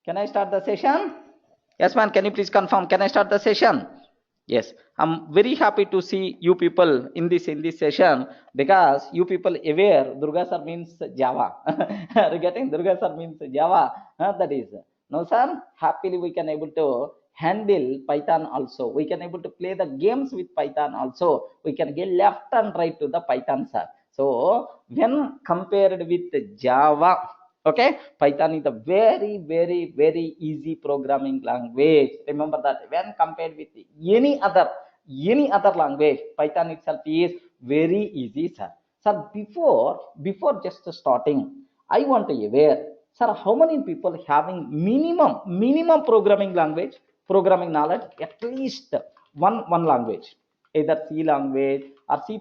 Can I start the session? Yes, man. Can you please confirm? Can I start the session? Yes, I'm very happy to see you people in this session because you people aware Durga sir means Java. Are you getting Durga sir means Java? That is no sir. Happily we can able to handle Python also. We can able to play the games with Python also. We can get left and right to the Python sir. So when compared with Java, okay, Python is a very easy programming language. Remember that when compared with any other language, Python itself is very easy, sir. Sir, before just starting, I want to aware, sir, how many people having minimum programming knowledge, at least one language, either C language or C++.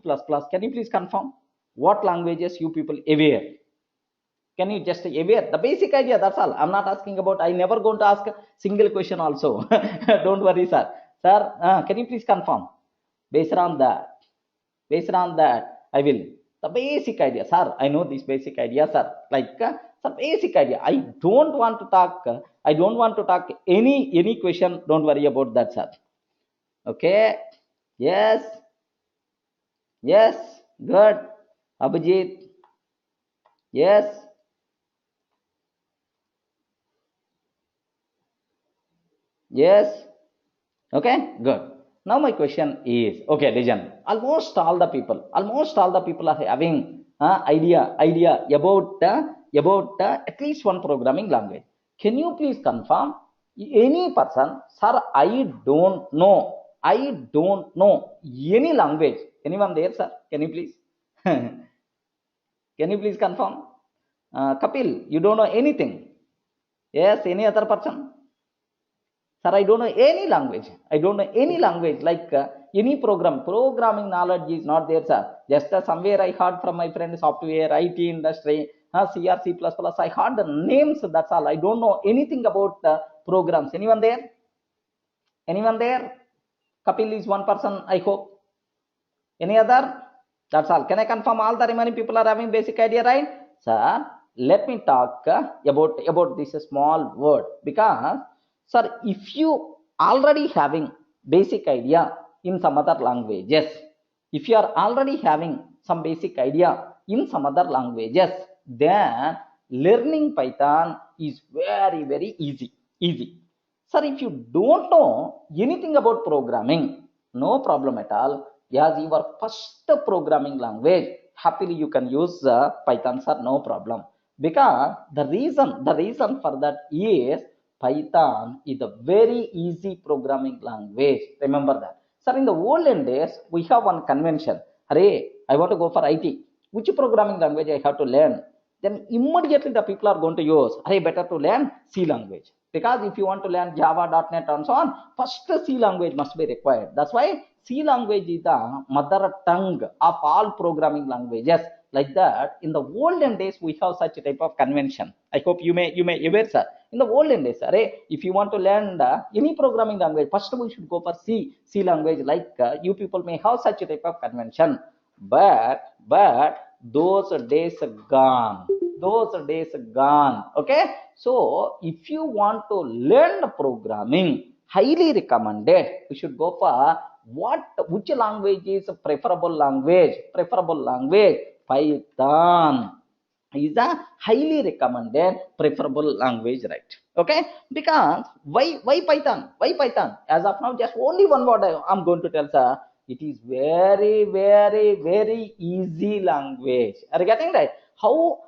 Can you please confirm what languages you people aware? Can you just aware the basic idea? That's all. I'm not asking about. I never going to ask a single question also. Don't worry, sir. Sir, can you please confirm? Based on that, I will. The basic idea, sir. I know this basic idea, sir. Like the basic idea. I don't want to talk. I don't want to talk any question. Don't worry about that, sir. Okay. Yes. Yes. Good. Abhijit. Yes. Yes. Okay, good. Now my question is, okay, listen. Almost all the people are having idea about at least one programming language. Can you please confirm any person, sir? I don't know any language. Anyone there, sir? Can you please? Can you please confirm? Kapil, you don't know anything. Yes, any other person? Sir, I don't know any language. I don't know any language like any programming knowledge is not there, sir. Just somewhere I heard from my friend software, IT industry, C or C++. I heard the names. That's all. I don't know anything about programs. Anyone there? Anyone there? Kapil is one person, I hope. Any other? That's all. Can I confirm all the remaining people are having basic idea, right? Sir, let me talk about this small word because, sir, if you already having basic idea in some other languages, if you are already having some basic idea in some other languages, then learning Python is very easy. Easy. Sir, if you don't know anything about programming, no problem at all. As your first programming language, happily you can use Python, sir, no problem. Because the reason for that is Python is a very easy programming language. Remember that. Sir, in the olden days, we have one convention. Hare, I want to go for IT. Which programming language I have to learn? Then immediately the people are going to use, hey, better to learn C language. Because if you want to learn Java, .NET and so on, first C language must be required. That's why C language is the mother tongue of all programming languages. Like that, in the olden days, we have such a type of convention. I hope you may aware, sir. In the olden days, sir, if you want to learn any programming language, first we should go for C language. Like you people may have such a type of convention, but those days are gone. Those days are gone. Okay, so if you want to learn the programming, highly recommended you should go for which language is a preferable language. Python is a highly recommended preferable language, right? Okay, because why Python? As of now, just only one word I'm going to tell, sir. It is very easy language. Are you getting that? How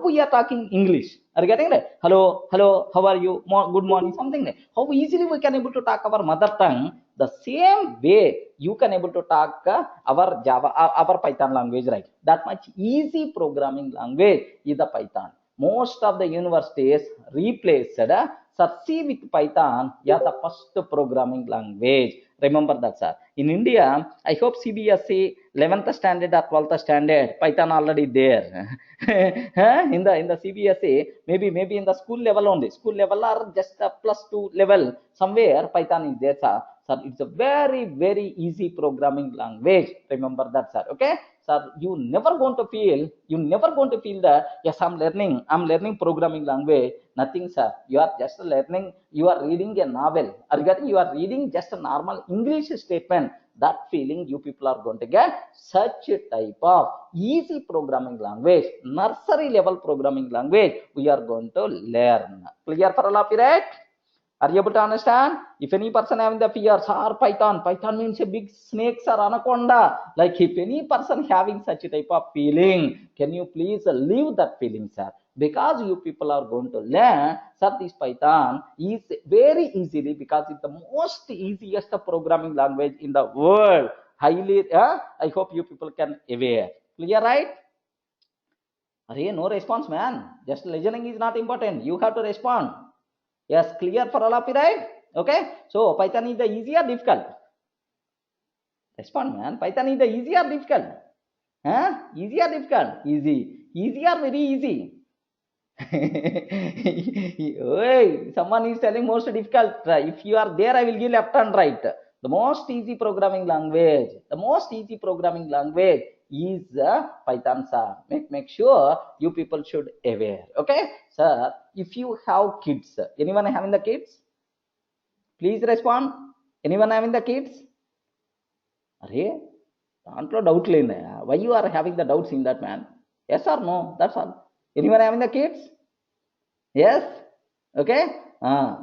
we are talking English? Are you getting that? Hello, how are you? Good morning, something like how easily we can able to talk our mother tongue. The same way you can able to talk our Java, our Python language, right? That much easy programming language is the Python. Most of the universities replaced C with Python as the first programming language. Remember that, sir. In India, I hope CBSE 11th standard or 12th standard, Python already there. In the CBSE, maybe in the school level only. School level or just a +2 level, somewhere Python is there, sir. Sir, it's a very easy programming language. Remember that, sir. Okay. sir, you never going to feel that, yes, I'm learning programming language. Nothing, sir. You are just learning, you are reading a novel. Are you getting? You are reading just a normal English statement. That feeling you people are going to get. Such a type of easy programming language, nursery level programming language, we are going to learn. Clear for all of you, right? Are you able to understand? If any person having the fear, sir, Python means a big snake, sir, anaconda. Like if any person having such a type of feeling, can you please leave that feeling, sir? Because you people are going to learn, sir, this Python is very easily, because it's the most easiest programming language in the world. Highly, I hope you people can aware. Clear, right? Arey, no response, man. Just listening is not important. You have to respond. Yes, clear for all of you, right? Okay. So Python is the easy or difficult? Respond, man. Python is the easy or difficult? Huh? Easy or difficult? Easy. Easy or very easy? Hey, someone is telling most difficult. If you are there, I will give left and right. The most easy programming language. The most easy programming language is Python, sir. Make sure you people should aware. Okay, sir. If you have kids, anyone having the kids? Please respond. Anyone having the kids? Arey, దాంట్లో doubt లేదు. Why you are having the doubts in that, man? Yes or no? That's all. Anyone having the kids? Yes? Okay?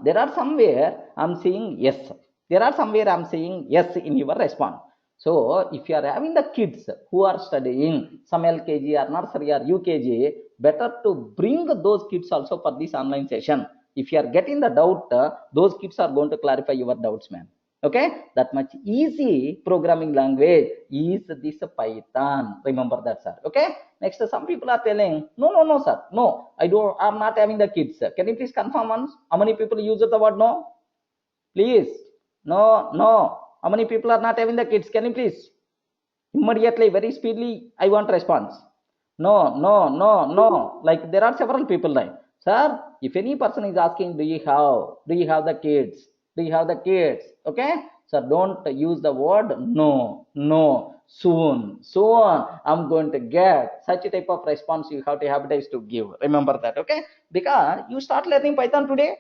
There are somewhere I'm saying yes. There are somewhere I'm saying yes in your response. So, if you are having the kids who are studying some LKG or nursery or UKG, better to bring those kids also for this online session. If you are getting the doubt, those kids are going to clarify your doubts, man. Okay, that much easy programming language is this Python. Remember that, sir. Okay, next, some people are telling, no, sir, no, I'm not having the kids. Can you please confirm once? How many people use the word no? Please. No. How many people are not having the kids? Can you please immediately, very speedily, I want response. No, like there are several people, right? Sir, if any person is asking, do you have the kids? Do you have the kids? Okay, so don't use the word no. Soon I'm going to get such a type of response. You have to habitize to give. Remember that. Okay, because you start learning Python today.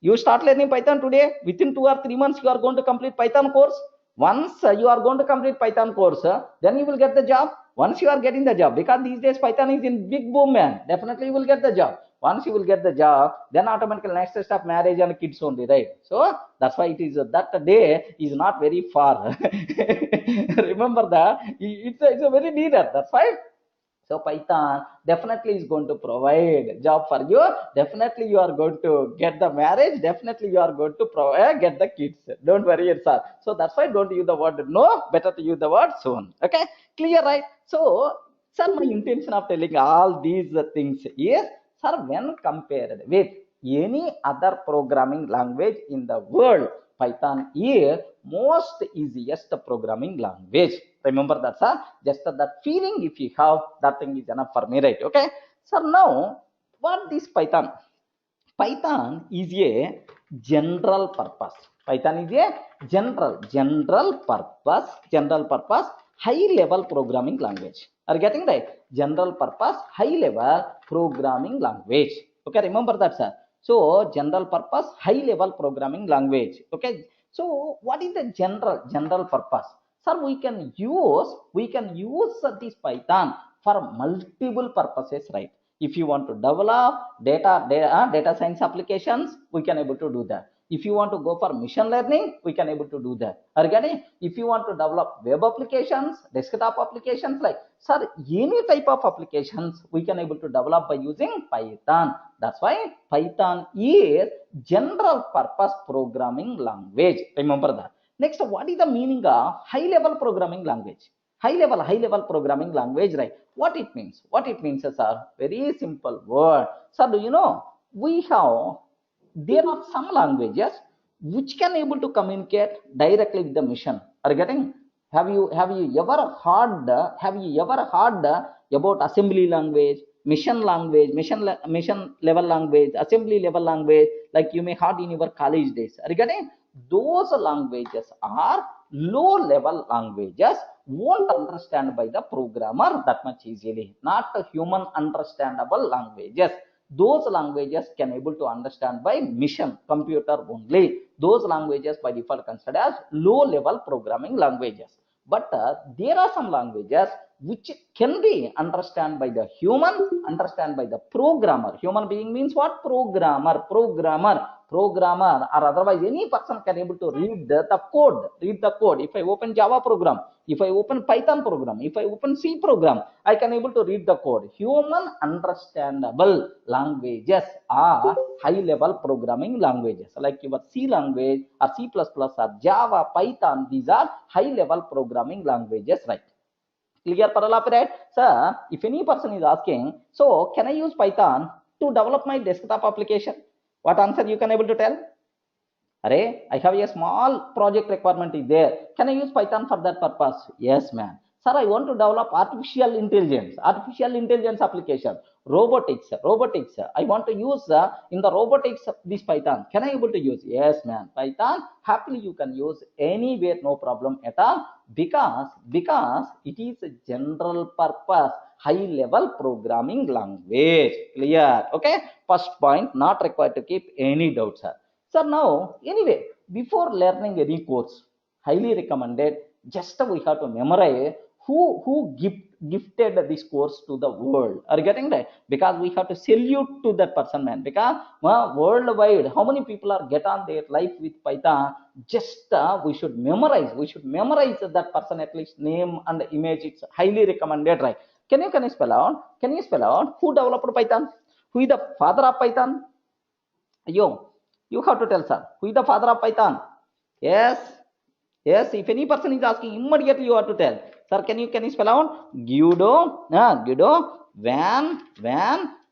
Within 2 or 3 months you are going to complete Python course. Once you are going to complete Python course, then you will get the job. Once you are getting the job, because these days Python is in big boom, man, definitely you will get the job. Once you will get the job, then automatically next step marriage and kids only, right? So that's why it is that day is not very far. Remember that it's a very near. That's why. So Python definitely is going to provide job for you. Definitely you are going to get the marriage. Definitely you are going to get the kids. Don't worry, sir. So that's why don't use the word no. Better to use the word soon. Okay, clear, right? So, sir, my intention of telling all these things is, sir, when compared with any other programming language in the world, Python is most easiest programming language. Remember that, sir. Just that feeling, if you have, that thing is enough for me, right? Okay, sir. Now, what is Python? Python is a general purpose. Python is a general purpose high level programming language. Are you getting right? General purpose high level programming language. Okay, remember that, sir. So general purpose high level programming language. Okay, so what is the general purpose? Sir, we can use this Python for multiple purposes, right? If you want to develop data science applications, we can able to do that. If you want to go for machine learning, we can able to do that. Again, if you want to develop web applications, desktop applications, like, sir, any type of applications we can able to develop by using Python. That's why Python is general purpose programming language. Remember that. Next, what is the meaning of high level programming language? High level programming language, right? What it means, sir? Very simple word, sir. Do you know there are some languages which can able to communicate directly with the machine? Are you getting? Have you ever heard about assembly language, mission level language, assembly level language, like you may heard in your college days? Are you getting? Those languages are low level languages won't understand by the programmer that much easily. Not human understandable languages. Those languages can able to understand by mission computer only. Those languages by default considered as low level programming languages. But there are some languages which can be understand by the human, understand by the programmer. Human being means what? Programmer, or otherwise any person can able to read the code. Read the code. If I open Java program, if I open Python program, if I open C program, I can able to read the code. Human understandable languages are high level programming languages like your C language or C++ or Java, Python. These are high level programming languages, right? Clear parallel, right? Sir, if any person is asking, so can I use Python to develop my desktop application? What answer you can able to tell? Array, I have a small project requirement is there. Can I use Python for that purpose? Yes, man. Sir, I want to develop artificial intelligence application, robotics. I want to use in the robotics this Python. Can I able to use? Yes, man. Python, happily you can use anywhere, no problem at all, because it is a general purpose high level programming language. Clear? Okay. First point, not required to keep any doubts, sir. So now, anyway, before learning any course, highly recommended, just we have to memorize who gifted this course to the world. Are you getting that? Because we have to salute to that person, man. Because worldwide, how many people are get on their life with Python? Just we should memorize. We should memorize that person at least name and image. It's highly recommended, right? Can you spell out? Can you spell out who developed Python? Who is the father of Python? You have to tell, sir. Who is the father of Python? Yes. Yes. If any person is asking, immediately you have to tell. Sir, can you spell out? Guido Van.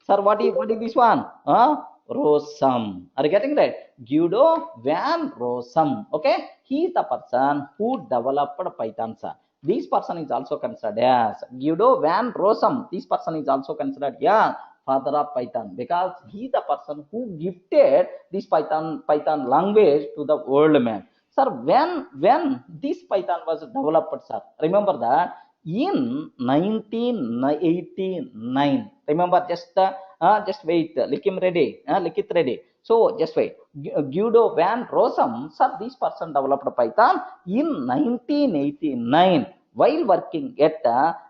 Sir, what is this one? Rossum. Are you getting that? Guido Van Rossum. Okay. He is the person who developed Python, sir. This person is also considered as Guido Van Rossum. This person is also considered, yeah, father of Python, because he is the person who gifted this Python language to the world, man. Sir, when this Python was developed, sir, remember that in 1989. Remember, just wait. Lick him ready. Lick it ready. So just wait. Guido Van Rossum, sir, this person developed Python in 1989 while working at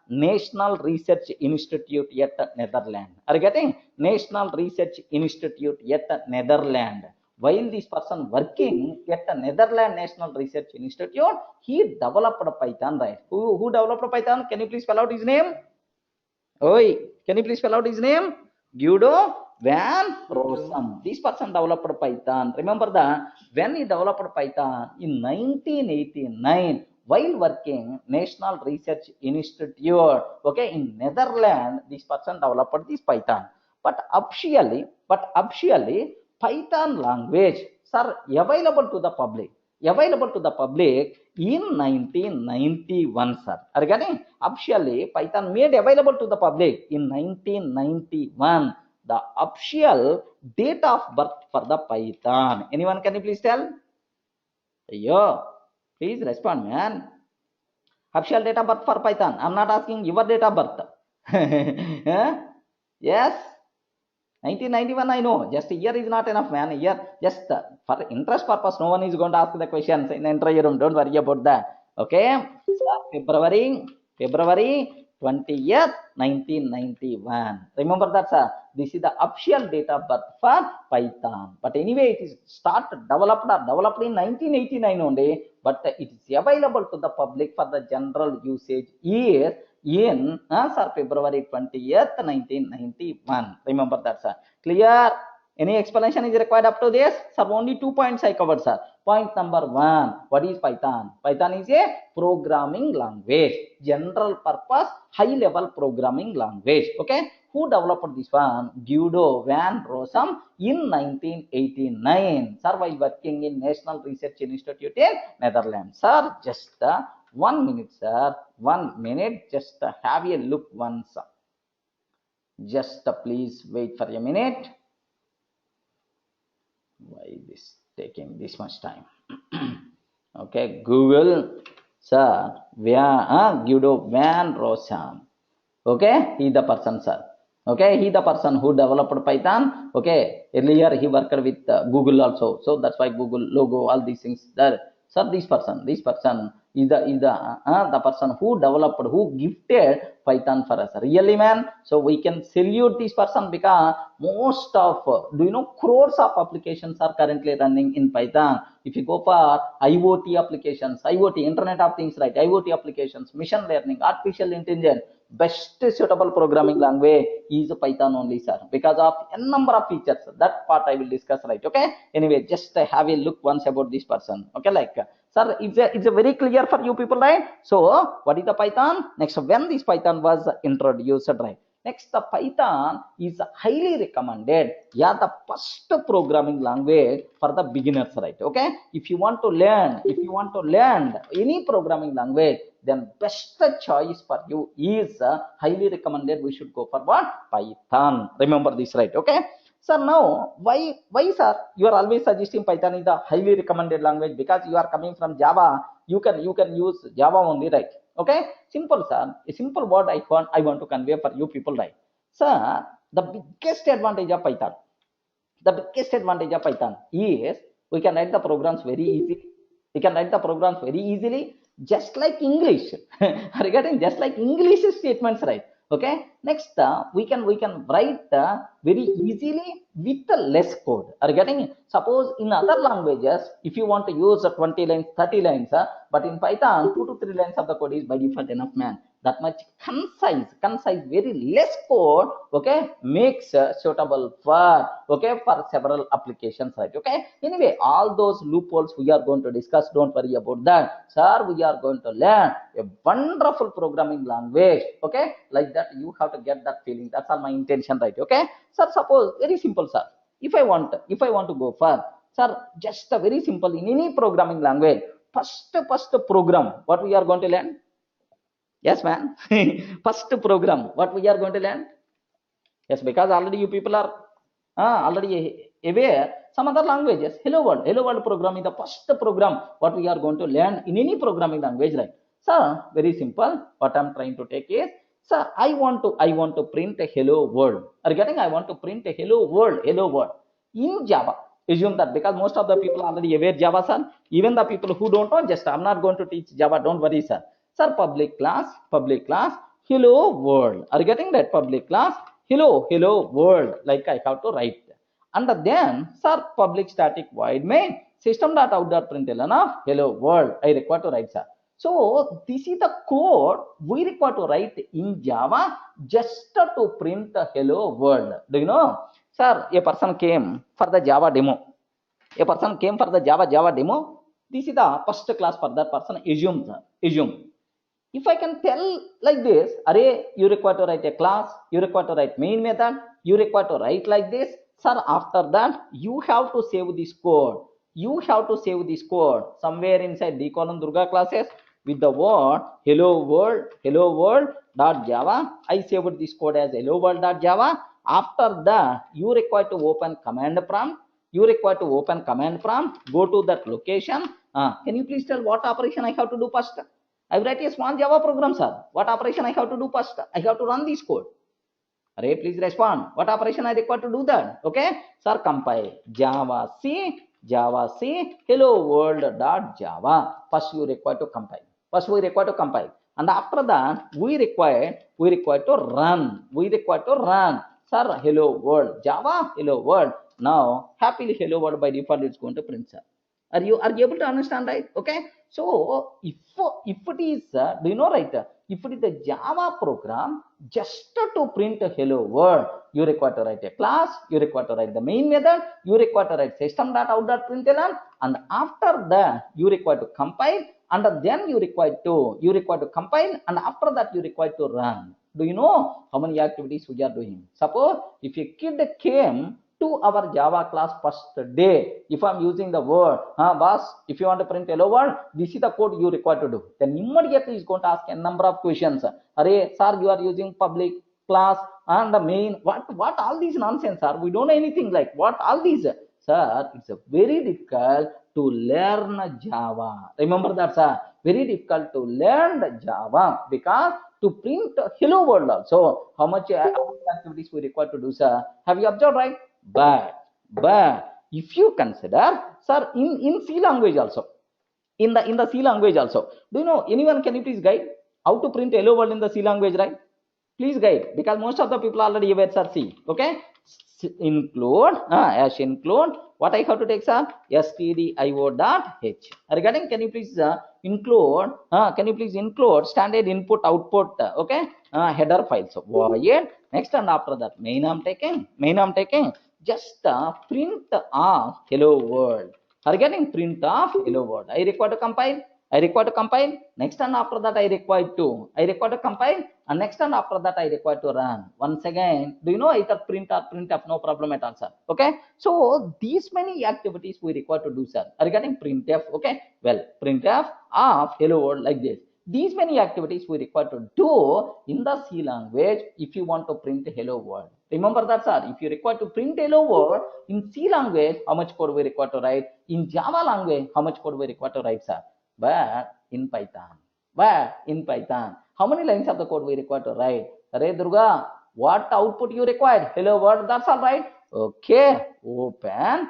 National Research Institute at Netherlands. Are you getting? National Research Institute at Netherlands. While this person working at the Netherlands National Research Institute, he developed Python, right? Who developed Python? Can you please spell out his name? Oi, can you please spell out his name? Guido Van Rossum. This person developed Python. Remember that when he developed Python in 1989, while working National Research Institute, okay, in Netherlands, this person developed this Python. But officially, Python language, sir, available to the public in 1991, sir. Are you getting? Officially, Python made available to the public in 1991. The official date of birth for the Python. Anyone can you please tell? Yo, please respond, man. Official date of birth for Python. I'm not asking your date of birth. Yes. 1991, I know. Just a year is not enough, man. A year, just for interest purpose, no one is going to ask the questions in the entire room. Don't worry about that. Okay? February 20th, 1991. Remember that, sir. This is the official date of birth for Python. But anyway, it is developed in 1989 only. But it is available to the public for the general usage year in February 20th, 1991. Remember that, sir. Clear? Any explanation is required up to this? Sir, only 2 points I covered, sir. Point number 1. What is Python? Python is a programming language. General purpose, high level programming language. Okay? Who developed this one? Guido Van Rossum in 1989. Sir, while working in National Research Institute in Netherlands. Sir, just 1 minute, sir. 1 minute. Just have a look once. Just please wait for a minute. Why this taking this much time? Okay, Google, sir, Guido Van Rossum. Okay, he the person, sir. Okay, he the person who developed Python. Okay, earlier he worked with Google also, so that's why Google logo, all these things there. Sir, this person is the person who developed, who gifted Python for us. Really, man. So we can salute this person because most of crores of applications are currently running in Python. If you go for IoT applications, IoT, Internet of Things, right? IoT applications, machine learning, artificial intelligence, best suitable programming language is Python only, sir, because of a number of features. That part I will discuss, right? Okay. Anyway, just have a look once about this person. Okay, like sir, it's a very clear for you people, right? So what is the Python? Next, when this Python was introduced, right? Next, the Python is highly recommended. Yeah, the first programming language for the beginners, right? Okay. If you want to learn any programming language, then best choice for you is highly recommended. We should go for what? Python. Remember this, right? Okay. Sir, now why sir you are always suggesting Python is the highly recommended language? Because you are coming from Java, you can use Java only, right? Okay, simple, sir. A simple word I want to convey for you people, right? Sir, the biggest advantage of Python, is we can write the programs very easily. We can write the programs very easily, just like English. Regarding just like English statements, right? Okay. Next, we can write very easily with the less code. Are you getting it? Suppose in other languages, if you want to use 20 lines, 30 lines, but in Python, 2 to 3 lines of the code is by default enough, man. That much concise, very less code, okay, makes suitable for several applications, right? Okay. Anyway, all those loopholes we are going to discuss. Don't worry about that, sir. We are going to learn a wonderful programming language. Okay, like that you have to get that feeling. That's all my intention, right? Okay, sir. Suppose very simple, sir. If I want to go for, sir, just a very simple in any programming language. First program, what we are going to learn? Yes, man. First program, what we are going to learn? Yes, because already you people are already aware some other languages. Hello world program is the first program what we are going to learn in any programming language, right? So very simple. What I'm trying to take is, sir, I want to print a hello world. Are you getting? I want to print a hello world in Java. Assume that because most of the people are already aware Java, sir. Even the people who don't know, just I'm not going to teach Java. Don't worry, sir. Sir, public class, hello world. Are you getting that? Public class, hello world. Like I have to write. And then, sir, public static void main system.out.println of hello world. I require to write, sir. So this is the code we require to write in Java just to print the hello world. Do you know? Sir, a person came for the Java demo. Demo. This is the first class for that person. Assume. If I can tell like this, array, you require to write a class, you require to write main method, you require to write like this. Sir, after that, you have to save this code. Somewhere inside D column Durga classes with the word hello world dot Java. I saved this code as hello world dot Java. After that, you require to open command prompt. Go to that location. Can you please tell what operation I have to do first? I write a small Java program, sir. What operation I have to do first? I have to run this code. Array, please respond. What operation I require to do that? Okay, sir, compile Java C, hello world dot Java. First you require to compile. And after that, we require to run. Sir, hello world, Java, hello world. Now, happily hello world by default it's going to print, sir. Are you able to understand, right? Okay. So if it is, do you know, right? If it is a Java program, just to print a hello world, you require to write a class, you require to write the main method, you require to write system.out.println, and after that you require to compile, and then you require to compile, and after that you require to run. Do you know how many activities we are doing? Suppose if a kid came to our Java class first day, if I'm using the word, boss, if you want to print hello world, this is the code you require to do. Then immediately is going to ask a number of questions. Array, sir, you are using public class and the main. What all these nonsense are? We don't know anything like what all these. Sir, it's very difficult to learn Java. Remember that, sir. Very difficult to learn the Java because to print hello world also, how much activities we require to do, sir? Have you observed, right? But if you consider, sir, in C language also, in the C language also, do you know anyone? Can you please guide how to print hello world in the C language, right? Please guide, because most of the people already aware, sir. C, okay? Include as include what I have to take, sir? stdio dot h. Regarding, can you please include? Can you please include standard input output? Okay, header file. So void. Next, and after that, main I'm taking. Just print of hello world. Regarding print of hello world, I require to compile. Next, and after that, I require to compile, and next, and after that, I require to run. Once again, do you know either print or printf? No problem at all, sir. Okay. So these many activities we require to do, sir. Regarding printf, okay. Well, printf of hello world like this. These many activities we require to do in the C language if you want to print hello world. Remember that, sir. If you require to print hello world in C language, how much code we require to write? In Java language, how much code we require to write, sir? But in Python. How many lines of the code we require to write? Array Durga, what output you required? Hello world, that's all right. Okay, open,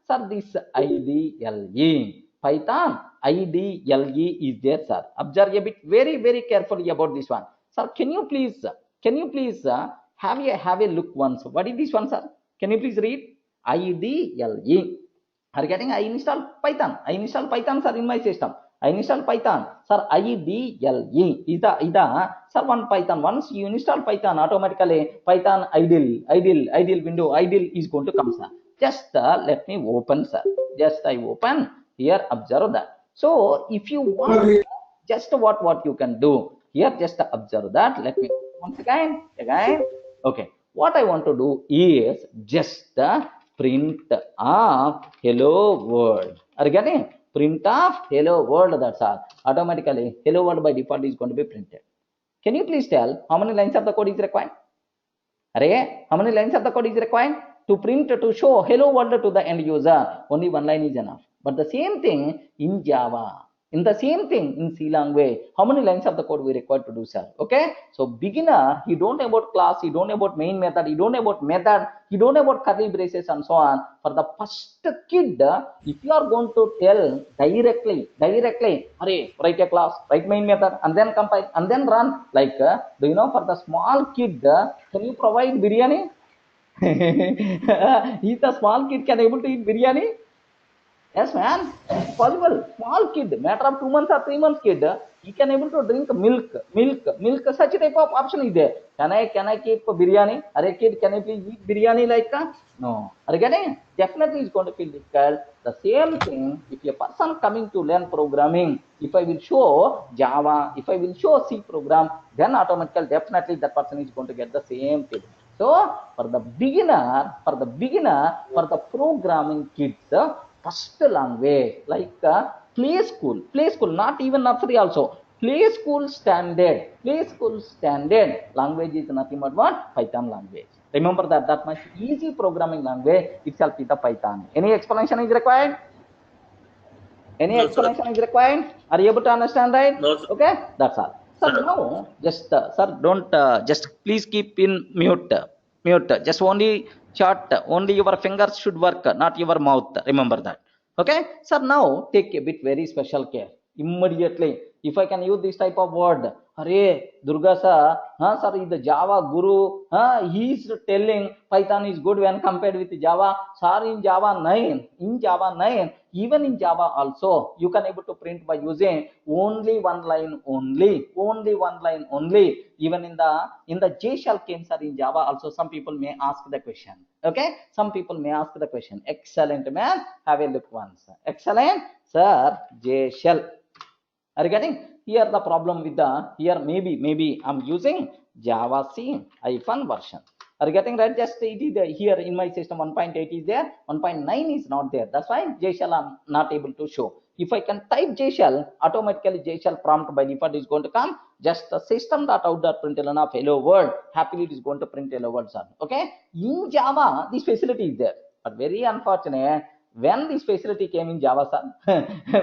sir, this IDLE. Python, IDLE is there, sir. Observe a bit very carefully about this one. Sir, can you please have a look once? What is this one, sir? Can you please read? IDLE. Are getting? I install Python, sir, in my system. I install Python, sir. IDLE is the sir, one Python. Once you install Python, automatically Python idle window is going to come, sir. Just let me open, sir. Just I open here. Observe that. So if you want, just what you can do here, just observe that. Let me once again. Okay. What I want to do is just print of hello world. Are you getting? Print of hello world, that's all. Automatically hello world by default is going to be printed. Can you please tell how many lines of the code is required? Array, how many lines of the code is required to print, to show hello world to the end user? Only one line is enough. But the same thing in Java, in the same thing in C language, how many lines of the code we require to do, sir? Okay. So beginner, he don't know about class, he don't know about main method, he don't know about method, he don't know about curly braces and so on. For the first kid, if you are going to tell directly, hurry, write a class, write main method, and then compile, and then run. Like, do you know, for the small kid, can you provide biryani? If the small kid can able to eat biryani? Yes, man, it's possible. Small kid, matter of 2 months or 3 months kid, he can able to drink milk. Such a type of option is there. Can I keep biryani? Are a kid, can I please eat biryani like that? No. Are you getting? Definitely it's going to feel difficult. The same thing, if a person coming to learn programming, if I will show Java, if I will show C program, then automatically, definitely that person is going to get the same thing. So for the beginner, for the programming kids, first language like play school, not even nursery also. Play school standard language is nothing but what? Python language. Remember that much easy programming language itself is the Python. Any explanation is required? No, sir. Is required? Are you able to understand, right? No, sir. Okay, that's all. Sir, Sir. now just sir, don't just please keep in mute. Just only chat. Only your fingers should work, not your mouth. Remember that. Okay, sir. Now take a bit very special care. Immediately, if I can use this type of word, Hare Durga sir, sir, is the Java guru. He is telling Python is good when compared with Java. Sir, in Java 9, even in Java also, you can able to print by using only one line only. Even in the J shell came, sir, in Java also, some people may ask the question. Okay, some people may ask the question. Excellent, man. Have a look once. Excellent, sir. J shell. Are you getting? Here the problem with here maybe I'm using Java C hyphen version. Are you getting right? Just it is there. Here in my system 1.8 is there, 1.9 is not there. That's why J shell I'm not able to show. If I can type J shell, automatically J shell prompt by default is going to come. Just the system.out.println of hello world. Happily it is going to print hello world, sir. Okay. In Java, this facility is there, but very unfortunate. when this facility came in Java, sir?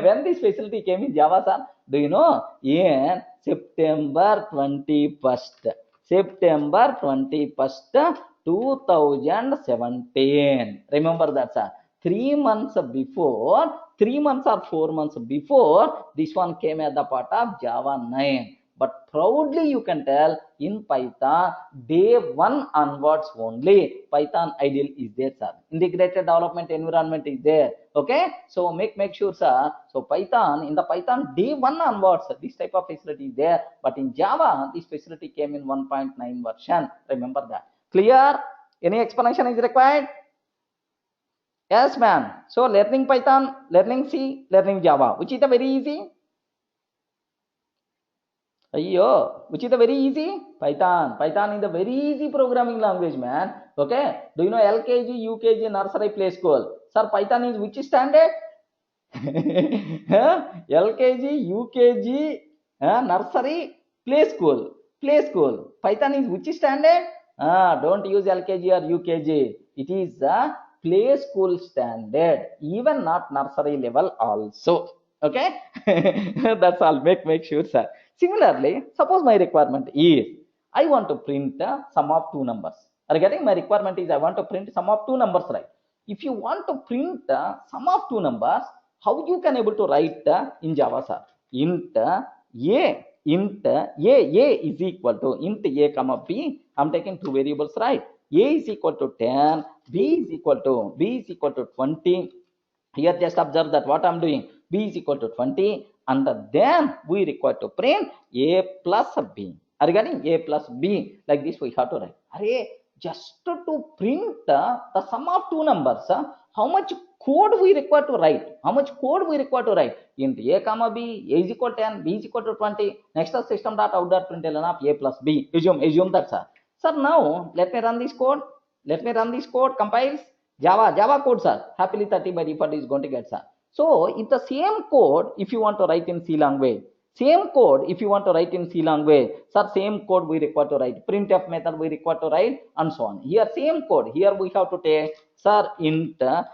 When this facility came in Java, sir? Do you know? In September 21st. September 21st, 2017. Remember that, sir. 3 months before, 3 months or 4 months before, this one came as the part of Java 9. But proudly you can tell, in Python, day 1 onwards only, Python ideal is there, sir. Integrated development environment is there. Okay, so make sure, sir. So Python, in the Python day 1 onwards, this type of facility is there. But in Java, this facility came in 1.9 version. Remember that. Clear? Any explanation is required? Yes, ma'am. So learning Python, learning C, learning Java, which is the very easy. Which is the very easy? Python. Python is the very easy programming language, man. Okay. Do you know LKG, UKG, nursery, play school? Sir, Python is which standard? LKG, UKG, nursery, play school. Play school. Python is which standard? Don't use LKG or UKG. It is the play school standard. Even not nursery level also. Okay. That's all. Make sure, sir. Similarly, suppose my requirement is I want to print sum of two numbers. Are you getting? My requirement is I want to print sum of two numbers, right? If you want to print sum of two numbers, how you can able to write in Java, sir? Int a is equal to int a comma b. I'm taking two variables, right? A is equal to 10, b is equal to 20. Here just observe that what I'm doing. B is equal to 20, and then we require to print a plus b. Are you getting? A plus b. Like this we have to write. Array, just to print the sum of two numbers, how much code we require to write? How much code we require to write? Int a comma b, a is equal to 10, b is equal to 20. Next system.out.println of a plus b. Assume that, sir. Sir, now let me run this code. Compiles. Java code, sir. Happily 30 by default is going to get, sir. So if the same code, if you want to write in C language, sir, same code we require to write. Printf method we require to write, and so on. Here same code. Here we have to take, sir, int a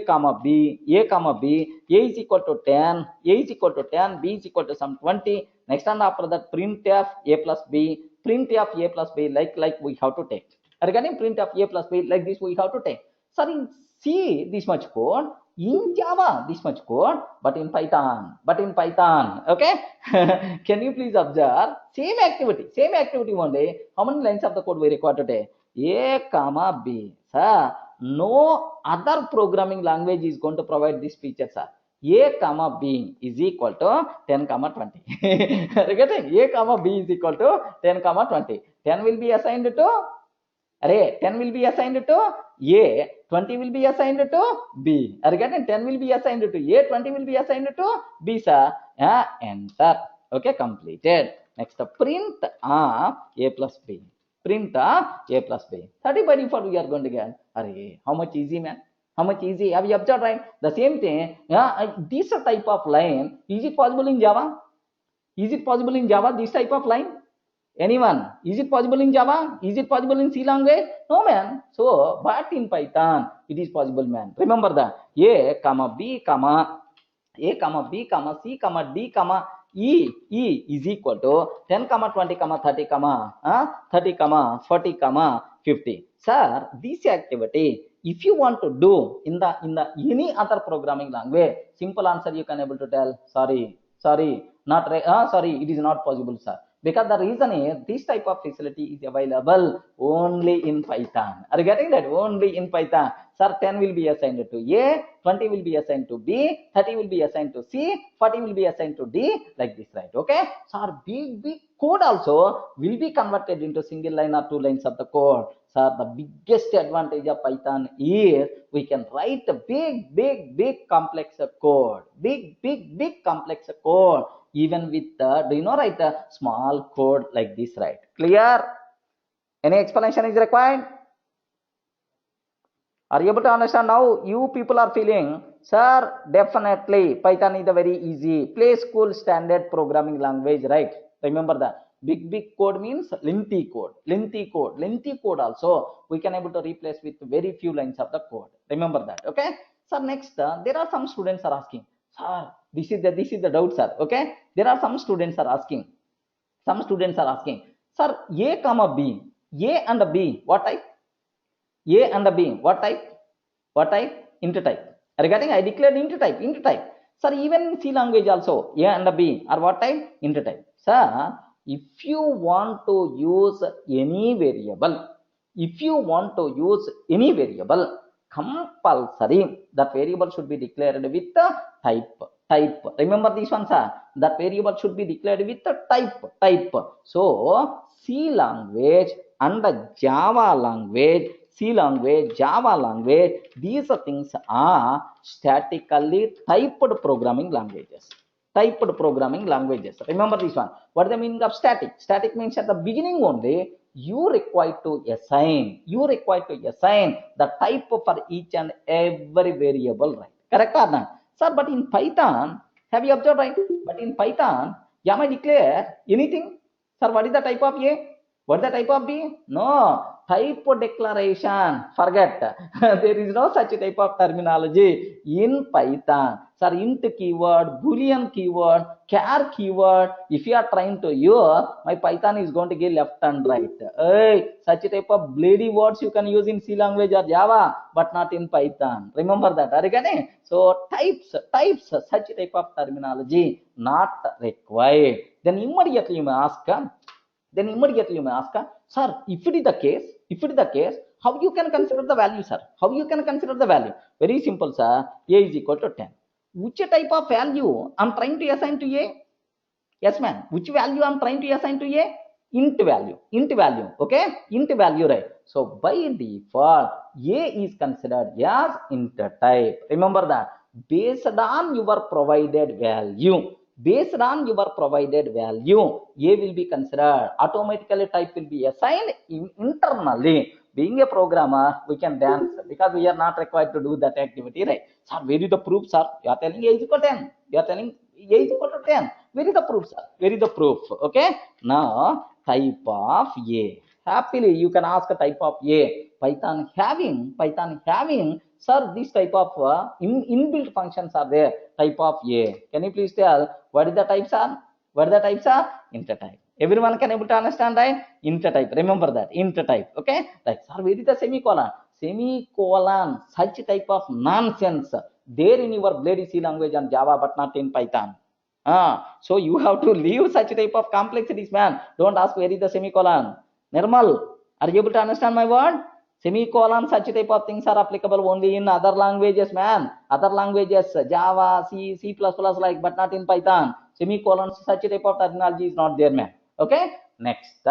comma b, a is equal to 10, b is equal to some 20. Next and after that printf a plus b, like we have to take. Regarding printf a plus b, like this we have to take. Sir, in C, this much code. In Java, this much code. But in Python. Okay? Can you please observe? Same activity only. How many lines of the code we require today? A comma B. Sir, no other programming language is going to provide this feature, sir. A comma B is equal to 10 comma 20. Getting? A comma B is equal to 10 comma 20. 10 will be assigned to array, 10 will be assigned to A, 20 will be assigned to B. Are you getting? 10 will be assigned to A, 20 will be assigned to B, sir. Enter. Okay, completed. Next, print of A plus B. 30 by default we are going to get. Array, how much easy, man? How much easy? Have you observed, right? The same thing. This type of line, is it possible in Java? This type of line? Anyone? Is it possible in Java? Is it possible in C language? No, man. So, but in Python, it is possible, man. Remember that. A comma B comma C comma D comma E is equal to 10 comma 20 comma 30 comma 40 comma 50. Sir, this activity, if you want to do in the any other programming language, simple answer you can able to tell. Sorry, it is not possible, sir. Because the reason is this type of facility is available only in Python. Are you getting that? Only in Python. Sir, 10 will be assigned to A, 20 will be assigned to B, 30 will be assigned to C, 40 will be assigned to D, like this, right? Okay? So our big code also will be converted into single line or two lines of the code. So the biggest advantage of Python is we can write a big complex code. Big complex code. Even with write a small code like this, right? Clear? Any explanation is required? Are you able to understand now? You people are feeling, sir, definitely Python is a very easy play school standard programming language, right? Remember that. Big code means lengthy code also we can able to replace with very few lines of the code. Remember that. Okay? Sir, next, there are some students are asking, sir, this is the doubt, sir. Okay, there are some students are asking. Some students are asking, sir, A comma B, A and B, what type? A and B, what type? What type? Intertype. Regarding, I declared intertype, intertype. Sir, even in C language also, A and B are what type? Intertype. Sir, if you want to use any variable, if you want to use any variable, compulsory that variable should be declared with the type. Remember this one, sir. That variable should be declared with the type. So C language and the Java language, C language, Java language, these things are statically typed programming languages. Typed programming languages. Remember this one. What is the meaning of static? Static means at the beginning only you require to assign the type for each and every variable, right? Correct or not? Sir, but in Python, have you observed, right? But in Python, am I declare anything? Sir, what is the type of A? What is the type of B? No. Type declaration. Forget. There is no such type of terminology in Python. Sir, int keyword, boolean keyword, char keyword. If you are trying to use, my Python is going to give left and right. Hey, such type of bloody words you can use in C language or Java, but not in Python. Remember that. Are so types, such type of terminology not required. Then immediately you may ask, sir, if it is the case, how you can consider the value, sir? How you can consider the value? Very simple, sir. A is equal to 10. Which type of value I'm trying to assign to A? Yes, ma'am. Which value I'm trying to assign to A? Int value. Okay? Int value, right? So by default, A is considered as int type. Remember that. Based on your provided value, A will be considered. Automatically type will be assigned internally. Being a programmer, we can dance because we are not required to do that activity, right? Sir, where is the proof, sir? You are telling A is equal to 10. You are telling A is equal to 10. Where is the proof, sir? Where is the proof? Okay. Now, type of A. Happily, you can ask a type of A. Python having, sir, this type of inbuilt functions are there. Type of A. Can you please tell what is the types are? What are the types are? Intertype. Everyone can able to understand, right? Intertype. Remember that. Intertype. Okay. Like, sir, where is the semicolon? Semicolon. Such type of nonsense there in your bloody C language and Java, but not in Python. So you have to leave such type of complexities, man. Don't ask where is the semicolon. Nirmal, are you able to understand my word? Semicolon, such type of things are applicable only in other languages, man. Other languages, Java, C, C++, like, but not in Python. Semicolon, such type of terminology is not there, man. Okay. Next,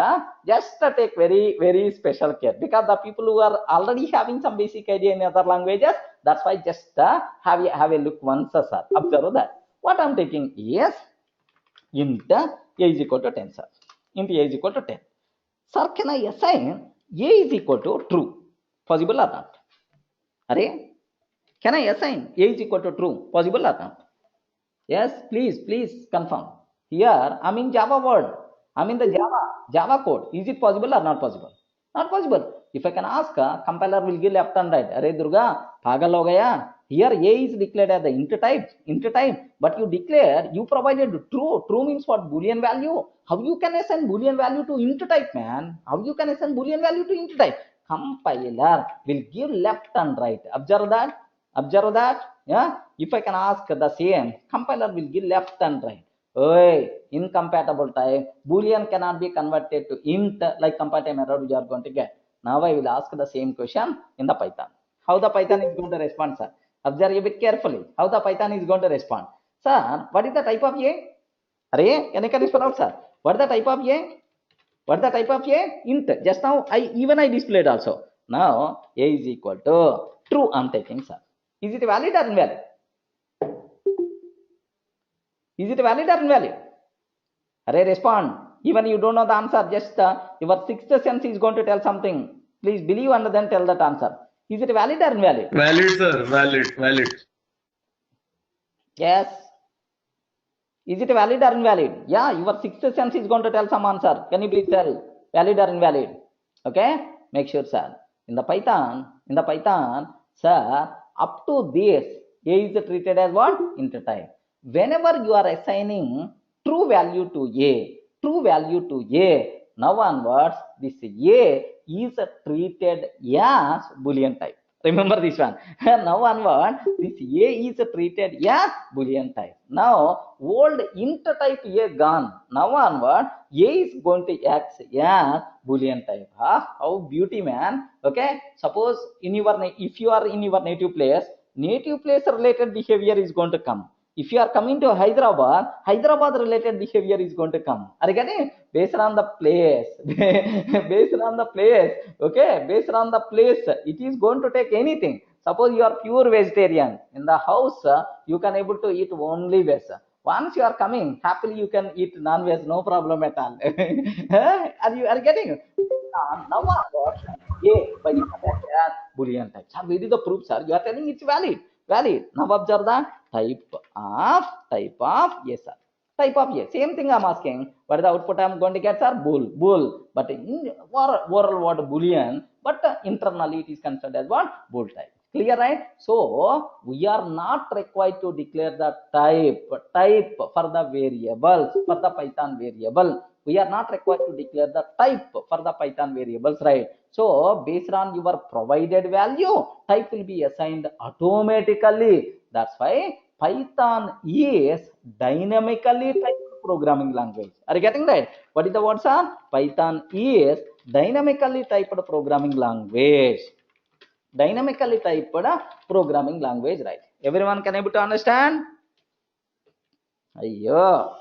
just take very, very special care because the people who are already having some basic idea in other languages, that's why just have a look once, sir. Observe that. What I'm taking is int A is equal to 10, sir. Int A is equal to 10. Sir, can I assign A is equal to true? Possible or not? Can I assign A is equal to true? Possible or not? Yes, please confirm. Here, I'm in Java world. I'm in the Java code. Is it possible or not possible? Not possible. If I can ask, compiler will give left and right. Arey Durga, pagal ho gaya. Here A is declared as the int type, but you provided true. True means what? Boolean value. How you can assign Boolean value to int type, man? How you can assign Boolean value to int type? Compiler will give left and right. Observe that. Yeah. If I can ask the same, compiler will give left and right. Oh, incompatible type. Boolean cannot be converted to int like compile error you are going to get. Now I will ask the same question in the Python. How the Python is going to respond, sir? Observe a bit carefully. How the Python is going to respond. Sir, what is the type of A? Can you spell out, sir? What is the type of A? What is the type of A? Int. Just now I displayed also. Now A is equal to true. I'm taking, sir. Is it valid or invalid? Is it valid or invalid? Respond. Even you don't know the answer, just your sixth sense is going to tell something. Please believe and then tell that answer. Is it valid or invalid? Valid, sir. Valid. Yes. Is it valid or invalid? Yeah, your sixth sense is going to tell some answer. Can you please tell valid or invalid? Okay. Make sure, sir. In the Python, sir, up to this, A is treated as what? Int type. Whenever you are assigning true value to A, now onwards, this A is treated as Boolean type. Remember this one. Now onward, this A is treated as Boolean type. Now, old int type A gone. Now onward, A is going to act as Boolean type. How beauty, man. Okay. Suppose if you are in your native place related behavior is going to come. If you are coming to Hyderabad related behavior is going to come. Are you getting it? Based on the place. Based on the place. Okay. Based on the place, it is going to take anything. Suppose you are pure vegetarian. In the house, you can able to eat only veg. Once you are coming, happily you can eat non-veg, no problem at all. are you getting it? Now what? Yeah, by Boolean type. Sir, where is the proof, sir? You are telling it's valid. Valid. Now observe the type of yes, sir. Type of yes. Same thing I'm asking. What is the output I'm going to get, sir? Bool. But in oral word Boolean, but internally it is considered as what? Bool type. Clear, right? So we are not required to declare the type for the variables, for the Python variable. We are not required to declare the type for the Python variables, right? So based on your provided value, type will be assigned automatically. That's why Python is dynamically typed programming language. Are you getting right? What is the word, sir? Python is dynamically typed programming language. Dynamically typed programming language, right? Everyone can able to understand? Ayyo.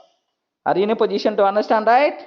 Are you in a position to understand, right?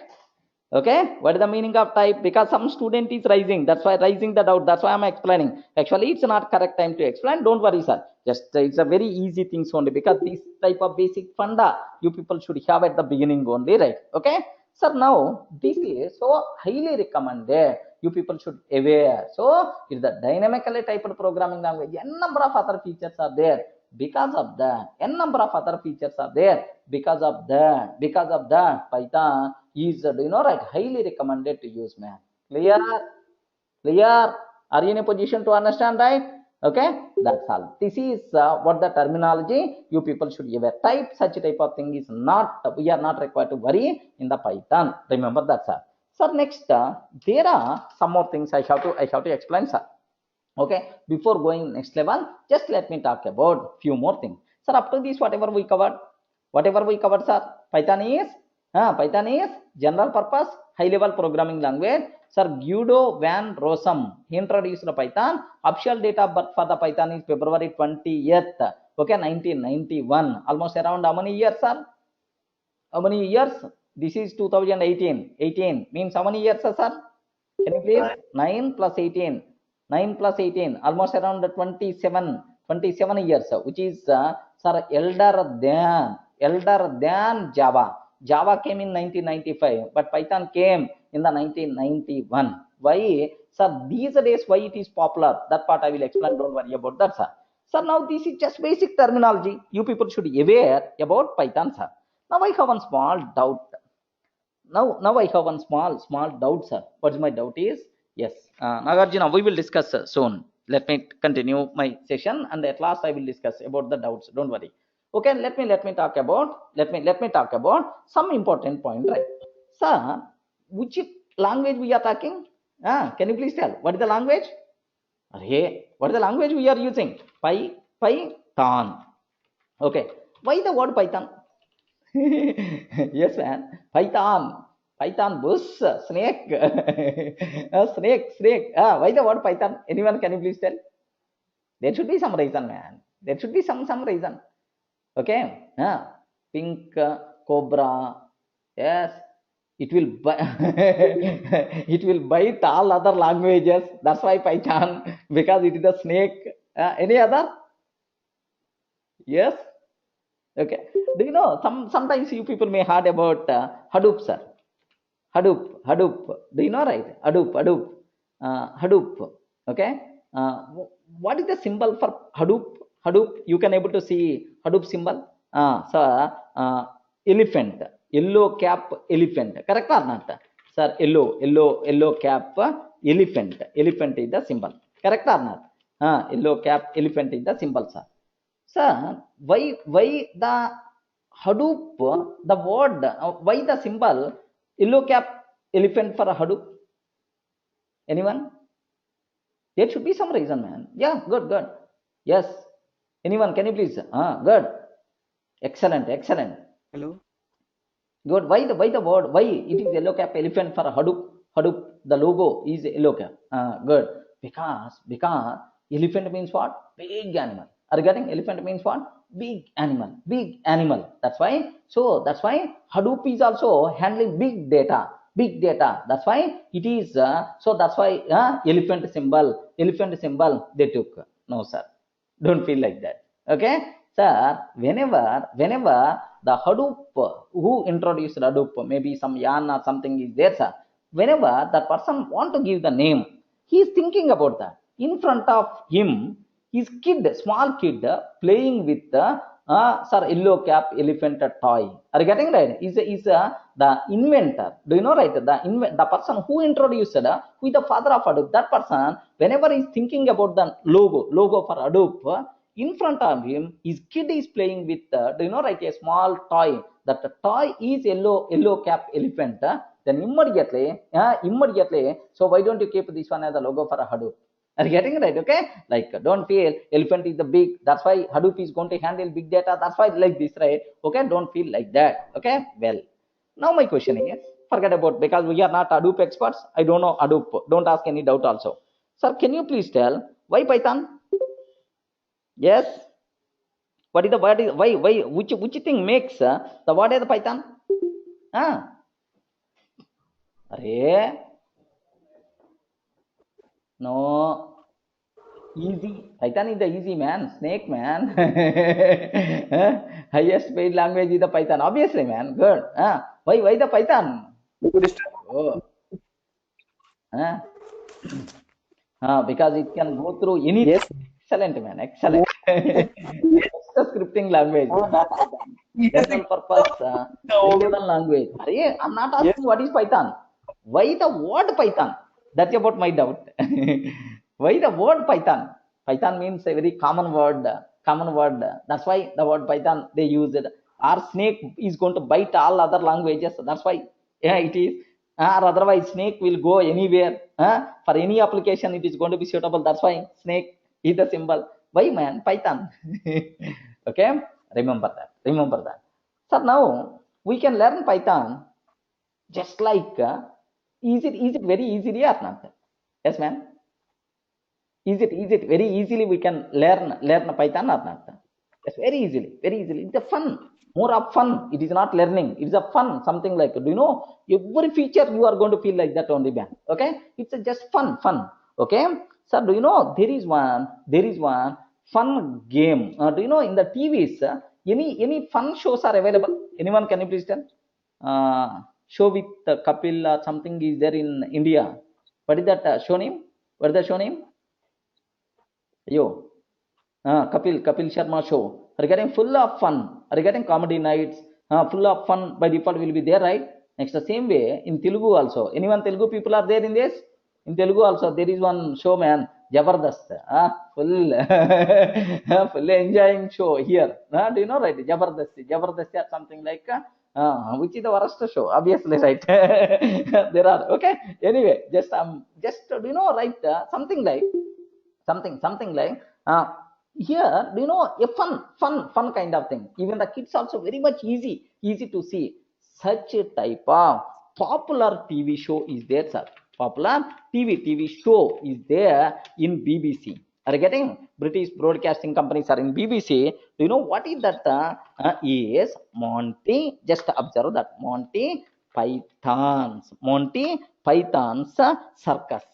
Okay, what is the meaning of type? Because some student is raising, that's why raising the doubt, that's why I'm explaining. Actually, it's not correct time to explain. Don't worry, sir. Just it's a very easy things only, because this type of basic funda you people should have at the beginning only, right? Okay, sir. Now this is so highly recommended. You people should aware. So it's the dynamically typed programming language. N number of other features are there. Because of that, n number of other features are there. Because of that, Python is right, highly recommended to use, man. Clear? Are you in a position to understand, right? Okay, that's all. This is what the terminology you people should give a type. Such type of thing is not, we are not required to worry in the Python. Remember that, sir. So next, there are some more things I have to explain, sir. Okay, before going next level, just let me talk about few more things, sir. Up to this, whatever we covered, sir. Python is general purpose high level programming language. Sir, Guido van Rossum introduced the Python. Official date of birth for the Python is February 20th, okay, 1991. Almost around how many years, sir? How many years? This is 2018. 18 means how many years, sir? Can you please? 9 plus 18. 9 plus 18, almost around 27 years, which is, sir, elder than Java. Java came in 1995, but Python came in the 1991. Why? Sir, these days, why it is popular? That part I will explain. Don't worry about that, sir. Sir, now this is just basic terminology. You people should be aware about Python, sir. Now I have one small doubt. Now I have one small doubt, sir. What is my doubt is? Yes, Nagarjuna, we will discuss soon. Let me continue my session, and at last I will discuss about the doubts. Don't worry. Okay, let me talk about some important point, right? Sir, which language we are talking? Can you please tell what is the language? Hey, what is the language we are using? Python. Okay, why the word Python? Yes, man. Python, bush, snake, snake. Why the word Python? Anyone, can you please tell? There should be some reason, man. There should be some reason. Okay. Pink cobra. Yes. It will it will bite all other languages. That's why Python, because it is a snake. Any other? Yes. Okay. Do you know, sometimes you people may heard about Hadoop, sir. Hadoop. Do you know, right? Hadoop. Okay. What is the symbol for Hadoop? You can able to see Hadoop symbol. Sir, elephant. Yellow cap elephant. Correct or not? Sir, yellow cap elephant. Elephant is the symbol. Correct or not? Yellow cap elephant is the symbol, sir. Sir, why the Hadoop, the word, why the symbol yellow cap elephant for a Hadoop? Anyone? There should be some reason, man. Yeah, good, good. Yes. Anyone, can you please? Good. Excellent, excellent. Hello. Good. Why the word? Why it is yellow cap elephant for Hadoop? Hadoop. The logo is yellow cap. Good. Because elephant means what? Big animal. Are you getting? Elephant means what? Big animal. Big animal. That's why. So that's why Hadoop is also handling big data. Big data. That's why it is. So that's why elephant symbol. Elephant symbol they took. No, sir. Don't feel like that. Okay, sir. Whenever the Hadoop, who introduced Hadoop, maybe some yarn or something is there, sir. Whenever that person want to give the name, he is thinking about that. In front of him, his kid, small kid, playing with the sir, yellow cap elephant toy. Are you getting right? Is the inventor? Do you know right? The person who introduced who is the father of Hadoop. That person, whenever he is thinking about the logo for Hadoop, in front of him, his kid is playing with do you know right? A small toy. That toy is yellow cap elephant. Then immediately. So why don't you keep this one as the logo for a Hadoop? Are you getting it right? Okay, like don't feel elephant is the big. That's why Hadoop is going to handle big data. That's why like this, right? Okay, don't feel like that. Okay, well, now my question is, forget about, because we are not Hadoop experts. I don't know Hadoop. Don't ask any doubt also. Sir, can you please tell why Python? Yes. Why which thing makes the what is the Python? Ah, Arey, no. Easy. Python is the easy, man. Snake, man. Highest paid language is the Python. Obviously, man. Good. Why the Python? Oh. Huh? Because it can go through anything. Yes. Excellent, man. Excellent. It's a scripting language. General purpose, readable language. Arey, I'm not Yes. asking what is Python. Why the word Python? That's about my doubt. Why the word Python? Python means a very common word. Common word. That's why the word Python they use it. Our snake is going to bite all other languages. That's why, yeah, it is. Or otherwise, snake will go anywhere. For any application, it is going to be suitable. That's why snake is the symbol. Why, man? Python. Okay, remember that. Remember that. So now we can learn Python just like is it very easily or not? Yes, man. Is it very easily we can learn Python or not? Yes, very easily, very easily. It's a fun, more of fun. It is not learning. It is a fun, something like, do you know, every feature you are going to feel like that only, man. Okay, it's a just fun. Okay, so do you know there is one fun game. Do you know in the TVs any fun shows are available? Anyone, can you please tell? Show with Kapil something is there in India. What is that show name? What is the show name? Yo, Kapil Sharma show. Are you getting full of fun? Are you getting comedy nights? Full of fun by default will be there, right? Next, the same way in Telugu also. Anyone Telugu people are there in this? In Telugu also there is one show, man. Jabardast. Full, full enjoying show here. Do you know, right? Jabardast or something like. Which is the worst show? Obviously, right? There are, okay. Anyway, just do you know, right? Something like here, do you know, a fun kind of thing. Even the kids also very much easy to see. Such a type of popular TV show is there, sir. Popular TV show is there in BBC. Are you getting? British broadcasting companies are in BBC. Do you know what is that? Is Monty. Just observe that Monty Python's circus.